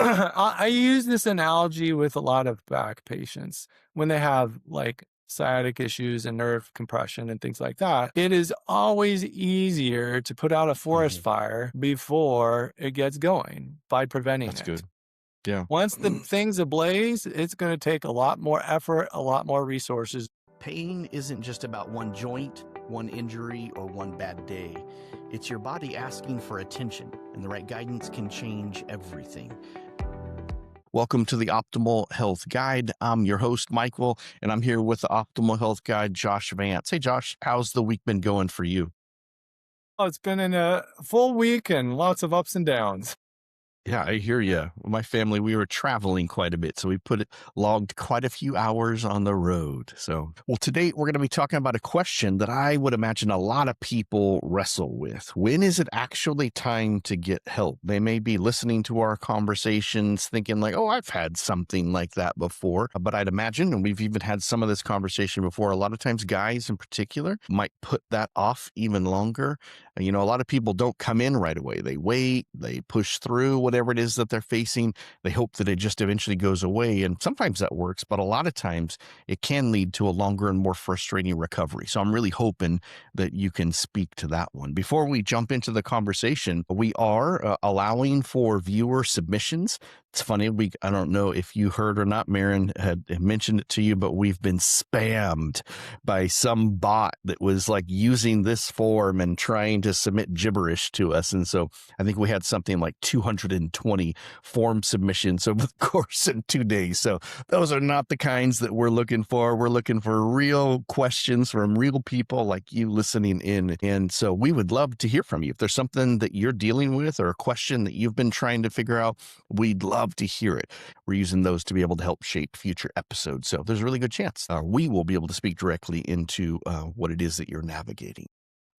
I use this analogy with a lot of back patients when they have like sciatic issues and nerve compression and things like that. It is always easier to put out a forest Mhm. fire before it gets going by preventing That's it. good. Yeah. Once the thing's ablaze, it's going to take a lot more effort, a lot more resources. Pain isn't just about one joint, one injury, or one bad day. It's your body asking for attention, and the right guidance can change everything. Welcome to the Optimal Health Guide. I'm your host, Michael, and I'm here with the Optimal Health Guide, Josh Vance. Hey, Josh, how's the week been going for you? Oh, it's been in a full week and lots of ups and downs. Yeah, I hear you. My family, we were traveling quite a bit, so we logged quite a few hours on the road. So, well, today we're going to be talking about a question that I would imagine a lot of people wrestle with. When is it actually time to get help? They may be listening to our conversations thinking like, "Oh, I've had something like that before." But I'd imagine, and we've even had some of this conversation before, a lot of times guys in particular might put that off even longer. A lot of people don't come in right away. They wait, they push through whatever it is that they're facing. They hope that it just eventually goes away. And sometimes that works, but a lot of times it can lead to a longer and more frustrating recovery. So I'm really hoping that you can speak to that one. Before we jump into the conversation, we are allowing for viewer submissions. It's funny, I don't know if you heard or not, Marin had mentioned it to you, but we've been spammed by some bot that was like using this form and trying to submit gibberish to us. And so I think we had something like 220 form submissions over the course in 2 days. So those are not the kinds that we're looking for. We're looking for real questions from real people like you listening in. And so we would love to hear from you. If there's something that you're dealing with or a question that you've been trying to figure out, we'd love to hear it. We're using those to be able to help shape future episodes. So there's a really good chance we will be able to speak directly into what it is that you're navigating.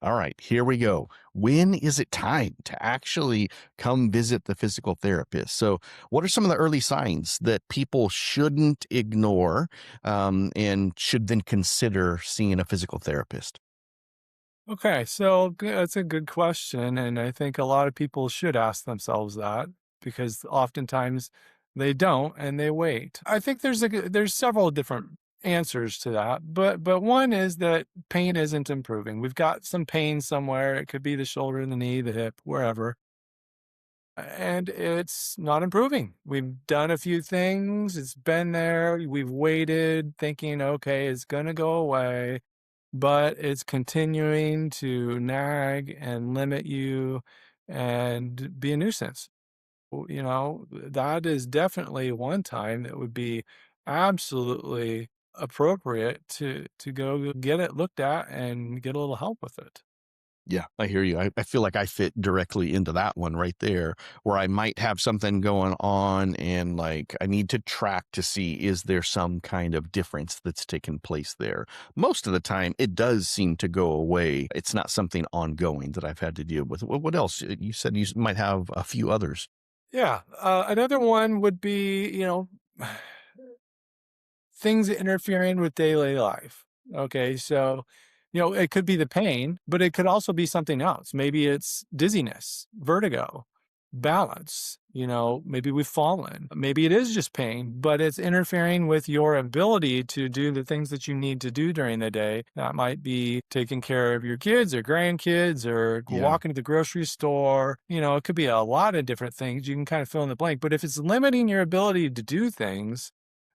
All right, here we go. When is it time to actually come visit the physical therapist? So, what are some of the early signs that people shouldn't ignore and should then consider seeing a physical therapist? Okay, so that's a good question. And I think a lot of people should ask themselves that because oftentimes they don't and they wait. I think there's several different answers to that, but one is that pain isn't improving. We've got some pain somewhere. It could be the shoulder, the knee, the hip, wherever, and it's not improving. We've done a few things. It's been there. We've waited, thinking, okay, it's gonna go away, but it's continuing to nag and limit you and be a nuisance. That is definitely one time that would be absolutely appropriate to go get it looked at and get a little help with it. Yeah, I hear you. I feel like I fit directly into that one right there, where I might have something going on and like I need to track to see is there some kind of difference that's taken place there. Most of the time, it does seem to go away. It's not something ongoing that I've had to deal with. What else? You said you might have a few others. Yeah, another one would be, things interfering with daily life. Okay, so, it could be the pain, but it could also be something else. Maybe it's dizziness, vertigo, balance. Maybe we've fallen. Maybe it is just pain, but it's interfering with your ability to do the things that you need to do during the day. That might be taking care of your kids or grandkids or Yeah. walking to the grocery store. It could be a lot of different things. You can kind of fill in the blank. But if it's limiting your ability to do things,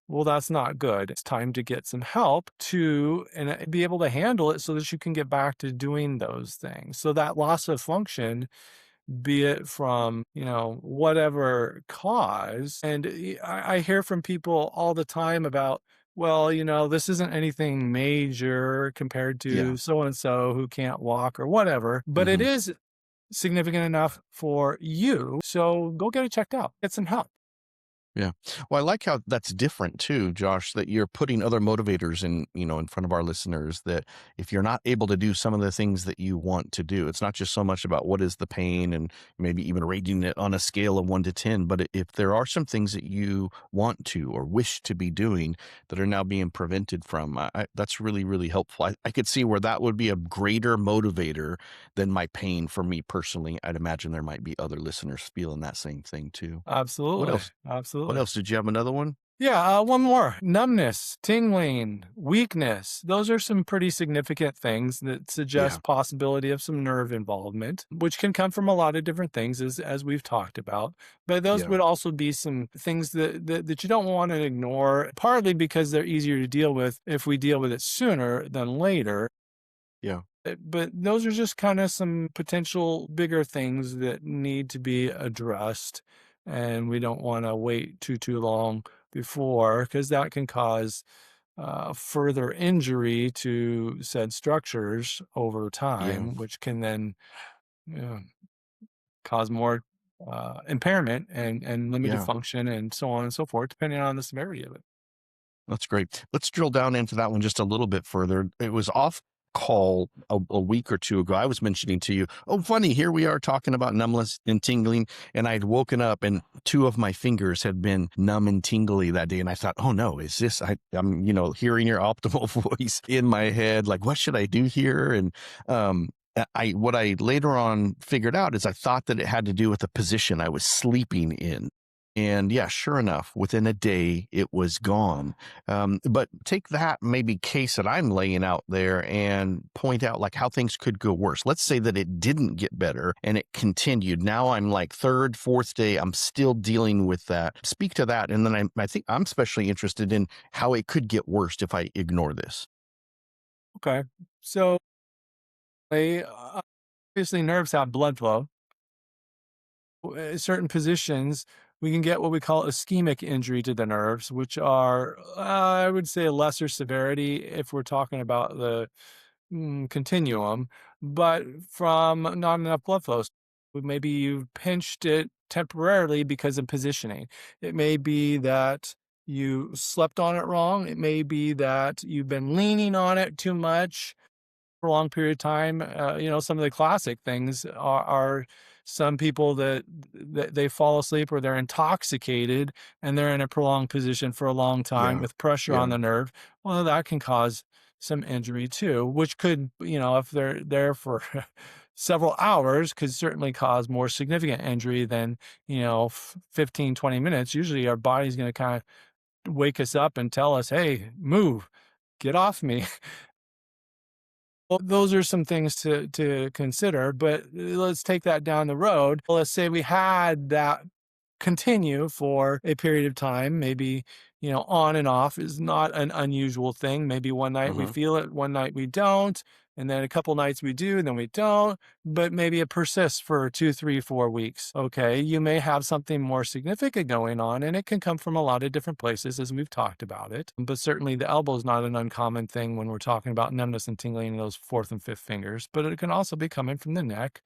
well, that's not good. It's time to get some help to and be able to handle it so that you can get back to doing those things. So that loss of function, be it from, whatever cause. And I hear from people all the time about, well, this isn't anything major compared Yeah. to so and so who can't walk or whatever, but it Hmm. is significant enough for you. So go get it checked out, get some help. Yeah. Well, I like how that's different too, Josh, that you're putting other motivators in front of our listeners that if you're not able to do some of the things that you want to do, it's not just so much about what is the pain and maybe even rating it on a scale of 1 to 10, but if there are some things that you want to or wish to be doing that are now being prevented from, that's really, really helpful. I could see where that would be a greater motivator than my pain for me personally. I'd imagine there might be other listeners feeling that same thing too. What Absolutely. else? What Absolutely. else? Did you have another one? Yeah, one more. Numbness, tingling, weakness. Those are some pretty significant things that Yeah. suggest possibility of some nerve involvement, which can come from a lot of different things as we've talked about. But those Yeah. would also be some things that you don't want to ignore, partly because they're easier to deal with if we deal with it sooner than later. Yeah. But those are just kind of some potential bigger things that need to be addressed. And we don't want to wait too long before, because that can cause further injury to said structures over Yeah. time, which can then cause more impairment and limited Yeah. function and so on and so forth, depending on the severity of it. That's great. Let's drill down into that one just a little bit further. It was off call a week or two ago. I was mentioning to you, oh, funny, here we are talking about numbness and tingling. And I'd woken up and two of my fingers had been numb and tingly that day. And I thought, oh no, is this, I'm hearing your optimal voice in my head. Like, what should I do here? And, what I later on figured out is I thought that it had to do with the position I was sleeping in. And yeah, sure enough, within a day, it was gone. But take that maybe case that I'm laying out there and point out like how things could go worse. Let's say that it didn't get better and it continued. Now I'm like third, fourth day, I'm still dealing with that. Speak to that. And then I think I'm especially interested in how it could get worse if I ignore this. Okay. So they, obviously nerves have blood flow. Certain positions, we can get what we call ischemic injury to the nerves, which are, I would say, lesser severity if we're talking about the continuum, but from not enough blood flow. Maybe you pinched it temporarily because of positioning. It may be that you slept on it wrong. It may be that you've been leaning on it too much for a long period of time. Some of the classic things are some people that they fall asleep or they're intoxicated and they're in a prolonged position for a long time Yeah. with pressure on Yeah. the nerve. Well, that can cause some injury too, which could, if they're there for several hours, could certainly cause more significant injury than, 15, 20 minutes. Usually our body's going to kind of wake us up and tell us, hey, move, get off me. Well, those are some things to consider, but let's take that down the road. Let's say we had that continue for a period of time, maybe, on and off is not an unusual thing. Maybe one night we Uh-huh. feel it, one night we don't, and then a couple nights we do, and then we don't, but maybe it persists for 2, 3, 4 weeks. Okay, you may have something more significant going on, and it can come from a lot of different places, as we've talked about it. But certainly the elbow is not an uncommon thing when we're talking about numbness and tingling in those fourth and fifth fingers, but it can also be coming from the neck.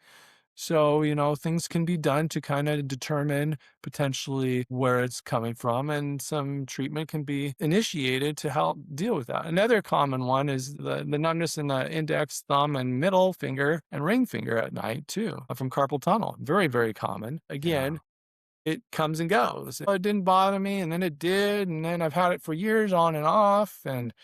So, things can be done to kind of determine potentially where it's coming from, and some treatment can be initiated to help deal with that. Another common one is the numbness in the index, thumb, and middle finger and ring finger at night, too, from carpal tunnel. Very, very common. Yeah. Again, it comes and goes. Oh, it didn't bother me, and then it did, and then I've had it for years on and off. And,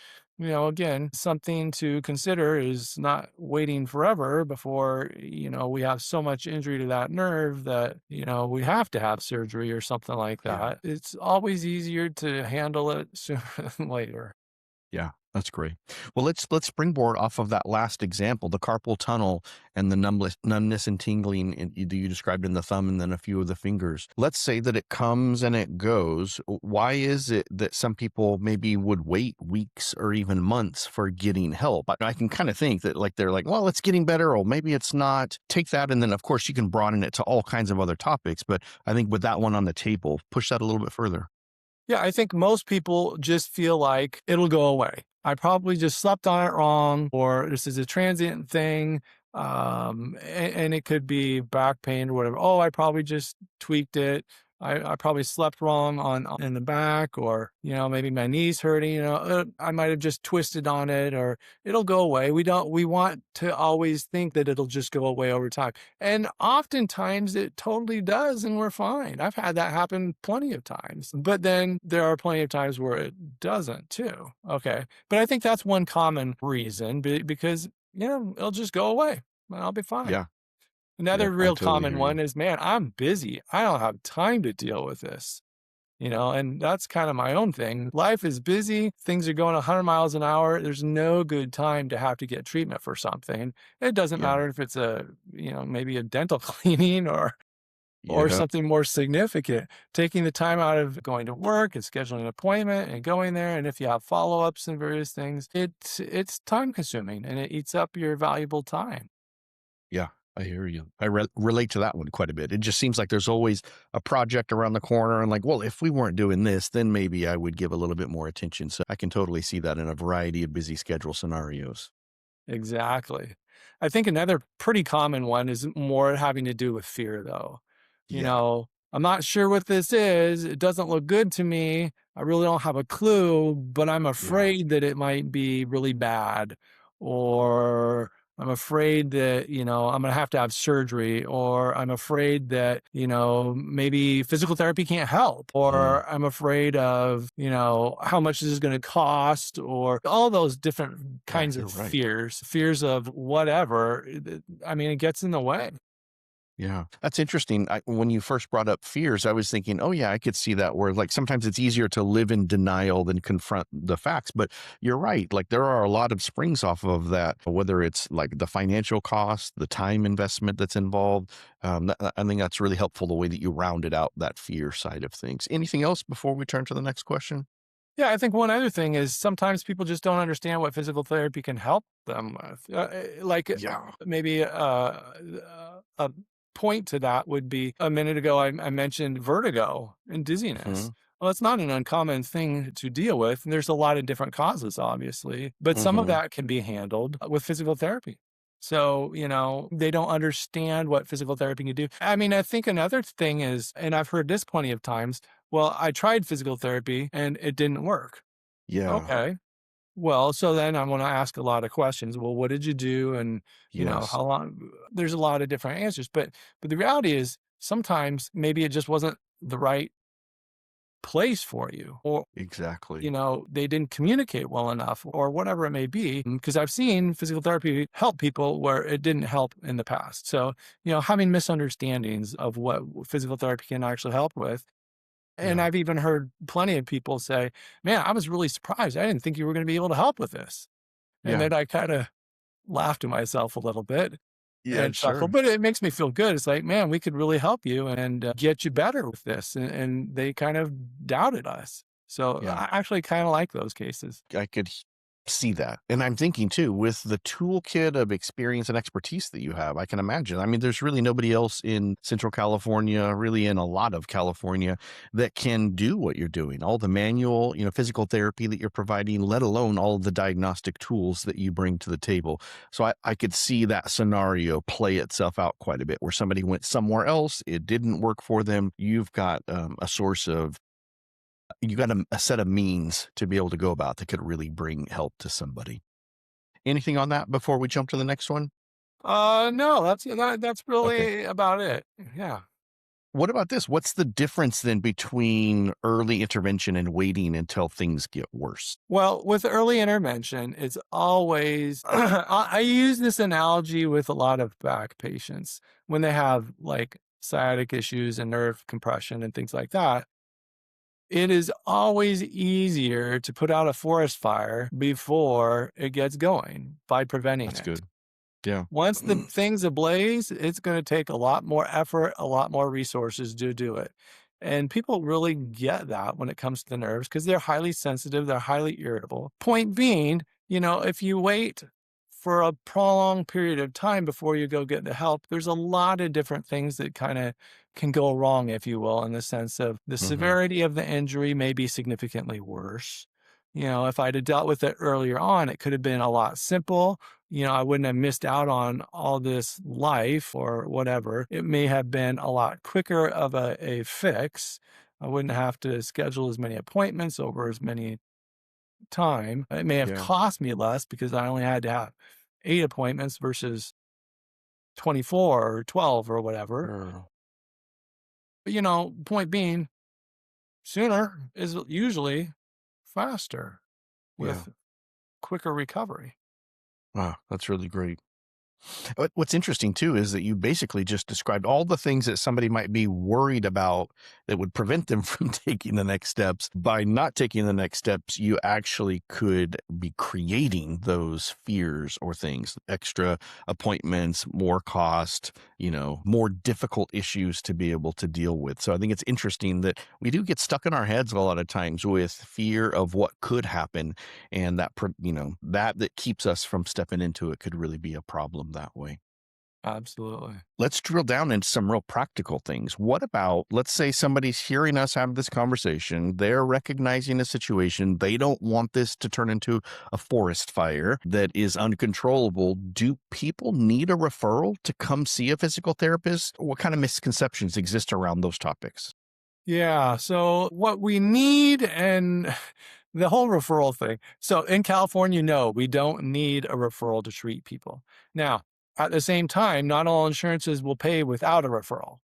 again, something to consider is not waiting forever before, we have so much injury to that nerve that, we have to have surgery or something like Yeah. that. It's always easier to handle it sooner than later. Yeah, that's great. Well, let's springboard off of that last example, the carpal tunnel and the numbness and tingling you described in the thumb and then a few of the fingers. Let's say that it comes and it goes. Why is it that some people maybe would wait weeks or even months for getting help? I can kind of think that like they're like, well, it's getting better, or maybe it's not. Take that, and then of course you can broaden it to all kinds of other topics. But I think with that one on the table, push that a little bit further. Yeah, I think most people just feel like it'll go away. I probably just slept on it wrong, or this is a transient thing. And it could be back pain or whatever. Oh, I probably just tweaked it. I probably slept wrong in the back, or, maybe my knee's hurting, I might have just twisted on it, or it'll go away. We want to always think that it'll just go away over time. And oftentimes it totally does, and we're fine. I've had that happen plenty of times, but then there are plenty of times where it doesn't too. Okay. But I think that's one common reason because, it'll just go away and I'll be fine. Yeah. Another Yep. I real totally common hear you. one is, man, I'm busy. I don't have time to deal with this, and that's kind of my own thing. Life is busy. Things are going 100 miles an hour. There's no good time to have to get treatment for something. It doesn't Yeah. matter if it's maybe a dental cleaning or Yeah. something more significant. Taking the time out of going to work and scheduling an appointment and going there. And if you have follow-ups and various things, it's time consuming and it eats up your valuable time. Yeah, I hear you. I relate to that one quite a bit. It just seems like there's always a project around the corner, and like, well, if we weren't doing this, then maybe I would give a little bit more attention. So I can totally see that in a variety of busy schedule scenarios. Exactly. I think another pretty common one is more having to do with fear, though. Yeah. I'm not sure what this is. It doesn't look good to me. I really don't have a clue, but I'm Yeah. afraid that it might be really bad. Or I'm afraid that, I'm going to have surgery. Or I'm afraid that, maybe physical therapy can't help. Mm. Or I'm afraid of, how much this is going to cost, or all those different Yeah, kinds you're of right. fears of whatever. I mean, it gets in the way. Yeah, that's interesting. When you first brought up fears, I was thinking, oh, yeah, I could see that where like sometimes it's easier to live in denial than confront the facts. But you're right. Like there are a lot of springs off of that, whether it's like the financial cost, the time investment that's involved. I think that's really helpful the way that you rounded out that fear side of things. Anything else before we turn to the next question? Yeah, I think one other thing is sometimes people just don't understand what physical therapy can help them with. Yeah. Maybe a point to that would be a minute ago, I mentioned vertigo and Hmm. dizziness. Well, it's not an uncommon thing to deal with. And there's a lot of different causes, obviously, but some of Hmm. that can be handled with physical therapy. So, they don't understand what physical therapy can do. I mean, I think another thing is, and I've heard this plenty of times, well, I tried physical therapy and it didn't work. Yeah. Okay. Well, so then I want to ask a lot of questions. Well, what did you do? And, Yes. how long? There's a lot of different answers. But the reality is sometimes maybe it just wasn't the right place for you. Or, Exactly. they didn't communicate well enough or whatever it may be. Because I've seen physical therapy help people where it didn't help in the past. So, having misunderstandings of what physical therapy can actually help with. And Yeah. I've even heard plenty of people say, "Man, I was really surprised. I didn't think you were gonna be able to help with this." And Yeah. then I kinda laughed to myself a little bit Yeah. and chuckled, Sure. but it makes me feel good. It's like, "Man, we could really help you and, get you better with this." And they kind of doubted us. So Yeah. I actually kinda like those cases. I could see that. And I'm thinking too, with the toolkit of experience and expertise that you have, I can imagine. I mean, there's really nobody else in Central California, really in a lot of California, that can do what you're doing. All the manual, physical therapy that you're providing, let alone all of the diagnostic tools that you bring to the table. So I could see that scenario play itself out quite a bit where somebody went somewhere else, it didn't work for them. You've got a source of you got a set of means to be able to go about that could really bring help to somebody. Anything on that before we jump to the next one? No, that's Okay. really about it. Yeah. What about this? What's the difference then between early intervention and waiting until things get worse? Well, with early intervention, it's always I use this analogy with a lot of back patients when they have like sciatic issues and nerve compression and things like that. It is always easier to put out a forest fire before it gets going by preventing That's it. good. Yeah. Once the thing's ablaze, it's gonna take a lot more effort, a lot more resources to do it. And people really get that when it comes to the nerves because 'cause they're highly sensitive, they're highly irritable. Point being, if you wait for a prolonged period of time before you go get the help, there's a lot of different things that kinda can go wrong, if you will, in the sense of the Hmm. severity of the injury may be significantly worse. If I'd have dealt with it earlier on, it could have been a lot simple I wouldn't have missed out on all this life or whatever. It may have been a lot quicker of a fix. I wouldn't have to schedule as many appointments over as many time. It may have Yeah. cost me less because I only had to have 8 appointments versus 24 or 12 or whatever. Sure. But, point being, sooner is usually faster Yeah. with quicker recovery. Wow, that's really great. What's interesting too is that you basically just described all the things that somebody might be worried about that would prevent them from taking the next steps. By not taking the next steps, you actually could be creating those fears or things, extra appointments, more cost, more difficult issues to be able to deal with. So I think it's interesting that we do get stuck in our heads a lot of times with fear of what could happen. And that keeps us from stepping into it could really be a problem that way. Absolutely. Let's drill down into some real practical things. What about, let's say somebody's hearing us have this conversation, they're recognizing a situation, they don't want this to turn into a forest fire that is uncontrollable. Do people need a referral to come see a physical therapist? What kind of misconceptions exist around those topics? Yeah. So what we need and the whole referral thing. So in California, no, we don't need a referral to treat people. Now, at the same time, not all insurances will pay without a referral.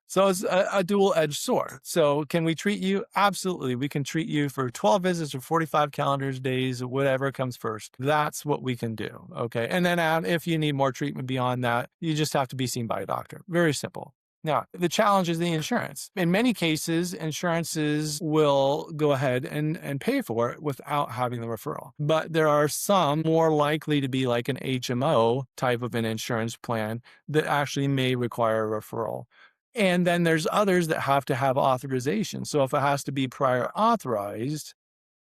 So it's a dual-edged sword. So can we treat you? Absolutely. We can treat you for 12 visits or 45 calendars days, or whatever comes first. That's what we can do. Okay. And then if you need more treatment beyond that, you just have to be seen by a doctor. Very simple. Now, the challenge is the insurance. In many cases, insurances will go ahead and pay for it without having the referral. But there are some more likely to be like an HMO type of an insurance plan that actually may require a referral. And then there's others that have to have authorization. So if it has to be prior authorized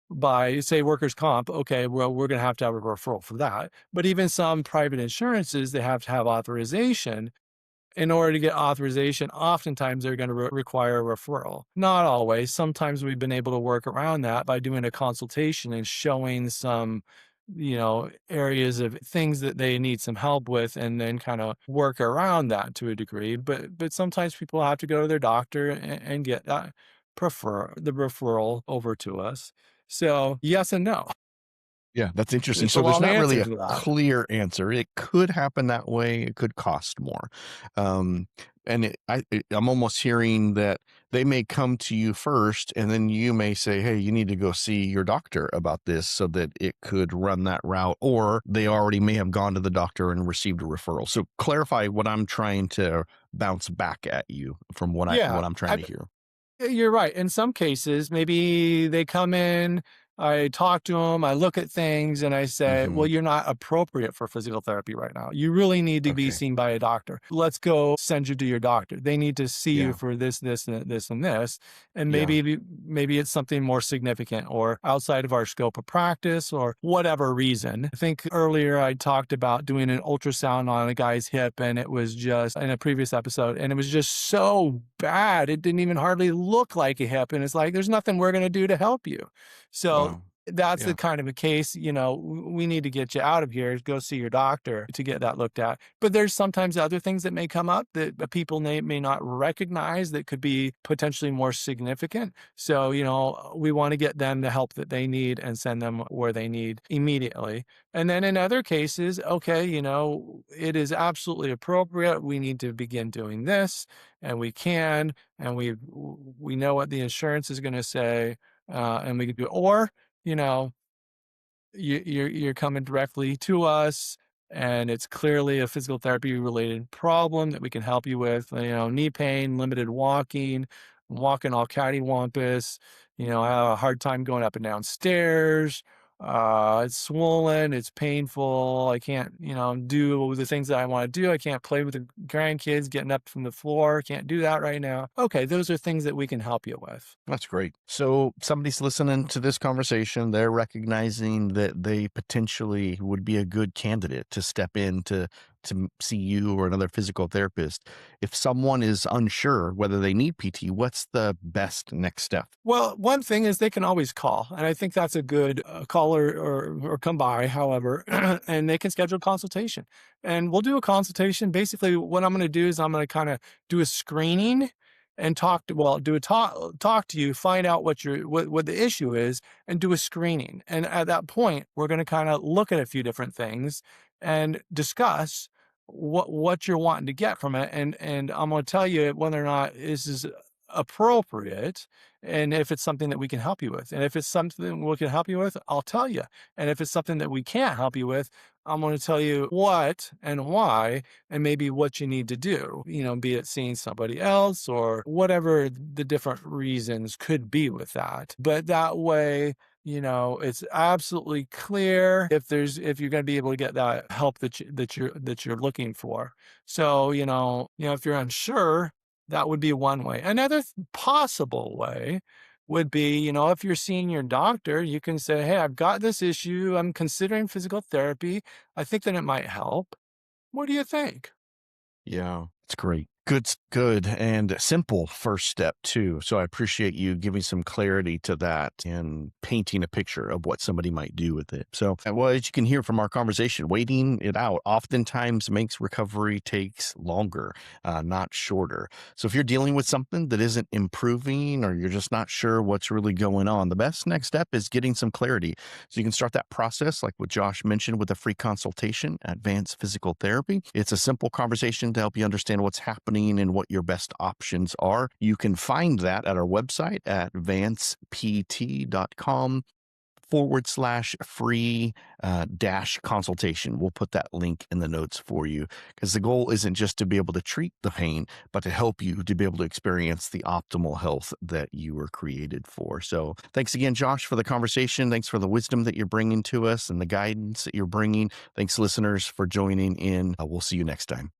by, say, workers' comp, okay, well, we're going to have a referral for that. But even some private insurances, they have to have authorization. In order to get authorization, oftentimes they're going to require a referral. Not always. Sometimes we've been able to work around that by doing a consultation and showing some, areas of things that they need some help with, and then kind of work around that to a degree. But sometimes people have to go to their doctor and get that prefer the referral over to us. So yes and no. Yeah, that's interesting. It's a So there's long not really answer a to that. clear answer. It could happen that way. It could cost more. Um, I'm almost hearing that they may come to you first, and then you may say, "Hey, you need to go see your doctor about this," so that it could run that route. Or they already may have gone to the doctor and received a referral. So clarify what I'm trying to bounce back at you from Yeah. what I'm trying to hear. You're right. In some cases, maybe they come in, I talk to them, I look at things, and I say, Hmm. well, you're not appropriate for physical therapy right now. You really need to be Okay. seen by a doctor. Let's go send you to your doctor. They need to see you Yeah. for this, and this, and this. And Yeah. maybe it's something more significant or outside of our scope of practice or whatever reason. I think earlier I talked about doing an ultrasound on a guy's hip, and it was just in a previous episode, and it was just so bad. It didn't even hardly look like a hip. And it's like, there's nothing we're going to do to help you. So Wow. that's the Yeah. kind of a case, we need to get you out of here, go see your doctor to get that looked at. But there's sometimes other things that may come up that people may not recognize that could be potentially more significant. So, we want to get them the help that they need and send them where they need immediately. And then in other cases, okay, it is absolutely appropriate. We need to begin doing this, and we can, and we know what the insurance is going to say, and we can do it. Or, you know, you're coming directly to us, and it's clearly a physical therapy related problem that we can help you with. Knee pain, limited walking all cattywampus. I have a hard time going up and down stairs. It's swollen, it's painful. I can't, do the things that I want to do. I can't play with the grandkids getting up from the floor. Can't do that right now. Okay, those are things that we can help you with. That's great. So somebody's listening to this conversation. They're recognizing that they potentially would be a good candidate to step into to see you or another physical therapist. If someone is unsure whether they need PT, what's the best next step? Well, one thing is they can always call, and I think that's a good call or come by, however, and they can schedule a consultation. And we'll do a consultation. Basically, what I'm going to do is I'm going to kind of do a screening and do a talk to you, find out what the issue is, and do a screening. And at that point, we're going to kind of look at a few different things and discuss what you're wanting to get from it. And I'm going to tell you whether or not this is appropriate and if it's something that we can help you with. And if it's something we can help you with, I'll tell you. And if it's something that we can't help you with, I'm going to tell you what and why and maybe what you need to do, be it seeing somebody else or whatever the different reasons could be with that. But that way, it's absolutely clear if you're going to be able to get that help that you're looking for. So, if you're unsure, that would be one way. Another possible way would be, if you're seeing your doctor, you can say, "Hey, I've got this issue. I'm considering physical therapy. I think that it might help. What do you think?" Yeah, it's great. Good and simple first step too. So I appreciate you giving some clarity to that and painting a picture of what somebody might do with it. So, well, as you can hear from our conversation, waiting it out oftentimes makes recovery takes longer, not shorter. So if you're dealing with something that isn't improving or you're just not sure what's really going on, the best next step is getting some clarity. So you can start that process, like what Josh mentioned, with a free consultation at Vance Physical Therapy. It's a simple conversation to help you understand what's happening and what your best options are. You can find that at our website at vancept.com/free dash consultation. We'll put that link in the notes for you because the goal isn't just to be able to treat the pain, but to help you to be able to experience the optimal health that you were created for. So thanks again, Josh, for the conversation. Thanks for the wisdom that you're bringing to us and the guidance that you're bringing. Thanks, listeners, for joining in. We'll see you next time.